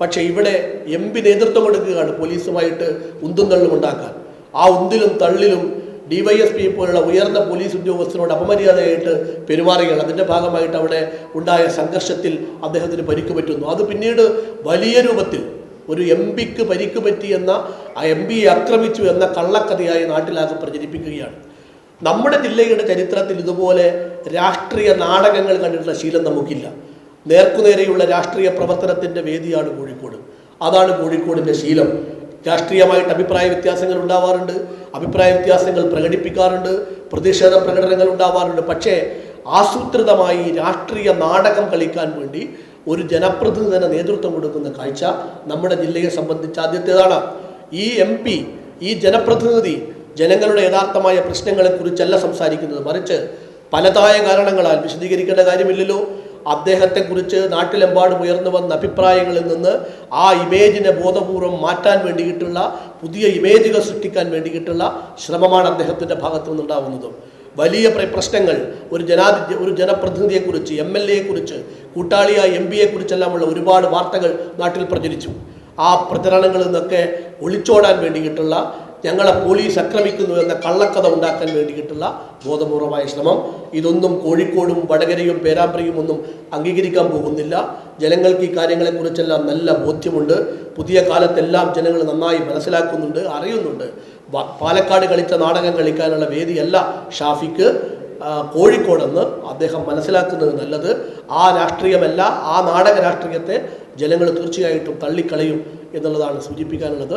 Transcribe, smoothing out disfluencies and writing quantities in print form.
പക്ഷേ ഇവിടെ MP നേതൃത്വം കൊടുക്കുകയാണ് പോലീസുമായിട്ട് ഉന്തും തള്ളും ഉണ്ടാക്കാൻ. ആ ഉന്തിലും തള്ളിലും DYSP പോലുള്ള ഉയർന്ന പോലീസ് ഉദ്യോഗസ്ഥരോട് അപമര്യാദയായിട്ട് പെരുമാറുകയാണ്. അതിൻ്റെ ഭാഗമായിട്ട് അവിടെ ഉണ്ടായ സംഘർഷത്തിൽ അദ്ദേഹത്തിന് പരിക്ക് പറ്റുന്നു. അത് പിന്നീട് വലിയ രൂപത്തിൽ ഒരു MP-ക്ക് പരിക്ക് പറ്റിയെന്ന MP-യെ ആക്രമിച്ചു എന്ന കള്ളക്കഥയായി നാട്ടിലാകെ പ്രചരിപ്പിക്കുകയാണ്. നമ്മുടെ ജില്ലയുടെ ചരിത്രത്തിൽ ഇതുപോലെ രാഷ്ട്രീയ നാടകങ്ങൾ കണ്ടിട്ടുള്ള ശീലം നമുക്കില്ല. നേർക്കുനേരെയുള്ള രാഷ്ട്രീയ പ്രവർത്തനത്തിൻ്റെ വേദിയാണ് കോഴിക്കോട്. അതാണ് കോഴിക്കോടിൻ്റെ ശീലം. രാഷ്ട്രീയമായിട്ട് അഭിപ്രായ വ്യത്യാസങ്ങൾ ഉണ്ടാവാറുണ്ട്, അഭിപ്രായ വ്യത്യാസങ്ങൾ പ്രകടിപ്പിക്കാറുണ്ട്, പ്രതിഷേധ പ്രകടനങ്ങൾ ഉണ്ടാവാറുണ്ട്. പക്ഷേ ആസൂത്രിതമായി രാഷ്ട്രീയ നാടകം കളിക്കാൻ വേണ്ടി ഒരു ജനപ്രതിനിധിന് നേതൃത്വം കൊടുക്കുന്ന കാഴ്ച നമ്മുടെ ജില്ലയെ സംബന്ധിച്ച് ആദ്യത്തേതാണ്. ഈ MP, ഈ ജനപ്രതിനിധി ജനങ്ങളുടെ യഥാർത്ഥമായ പ്രശ്നങ്ങളെക്കുറിച്ചല്ല സംസാരിക്കുന്നത്, മറിച്ച് പലതായ കാരണങ്ങളാൽ വിശദീകരിക്കേണ്ട കാര്യമില്ലല്ലോ, അദ്ദേഹത്തെക്കുറിച്ച് നാട്ടിലെമ്പാടും ഉയർന്നു വന്ന അഭിപ്രായങ്ങളിൽ നിന്ന് ആ ഇമേജിനെ ബോധപൂർവം മാറ്റാൻ വേണ്ടിയിട്ടുള്ള പുതിയ ഇമേജുകൾ സൃഷ്ടിക്കാൻ വേണ്ടിയിട്ടുള്ള ശ്രമമാണ് അദ്ദേഹത്തിൻ്റെ ഭാഗത്തു നിന്നുണ്ടാവുന്നത്. വലിയ പ്രശ്നങ്ങൾ ഒരു ജനപ്രതിനിധിയെക്കുറിച്ച്, MLA-യെക്കുറിച്ച്, കൂട്ടാളിയായ MP-യെക്കുറിച്ചെല്ലാമുള്ള ഒരുപാട് വാർത്തകൾ നാട്ടിൽ പ്രചരിച്ചു. ആ പ്രചരണങ്ങളിൽ നിന്നൊക്കെ ഒളിച്ചോടാൻ വേണ്ടിയിട്ടുള്ള, ഞങ്ങളെ പോലീസ് ആക്രമിക്കുന്നു എന്ന കള്ളക്കഥ ഉണ്ടാക്കാൻ വേണ്ടിയിട്ടുള്ള ബോധപൂർവമായ ശ്രമം, ഇതൊന്നും കോഴിക്കോടും വടകരയും പേരാമ്പ്രയും ഒന്നും അംഗീകരിക്കാൻ പോകുന്നില്ല. ജനങ്ങൾക്ക് ഈ കാര്യങ്ങളെക്കുറിച്ചെല്ലാം നല്ല ബോധ്യമുണ്ട്. പുതിയ കാലത്തെല്ലാം ജനങ്ങൾ നന്നായി മനസ്സിലാക്കുന്നുണ്ട്, അറിയുന്നുണ്ട്. പാലക്കാട് കളിച്ച നാടകം കളിക്കാനുള്ള വേദിയല്ല ഷാഫിക്ക് കോഴിക്കോടെന്ന് അദ്ദേഹം മനസ്സിലാക്കുന്നത് നല്ലത്. ആ രാഷ്ട്രീയമല്ല, ആ നാടക രാഷ്ട്രീയത്തെ ജനങ്ങൾ തീർച്ചയായിട്ടും തള്ളിക്കളയും എന്നുള്ളതാണ് സൂചിപ്പിക്കാനുള്ളത്.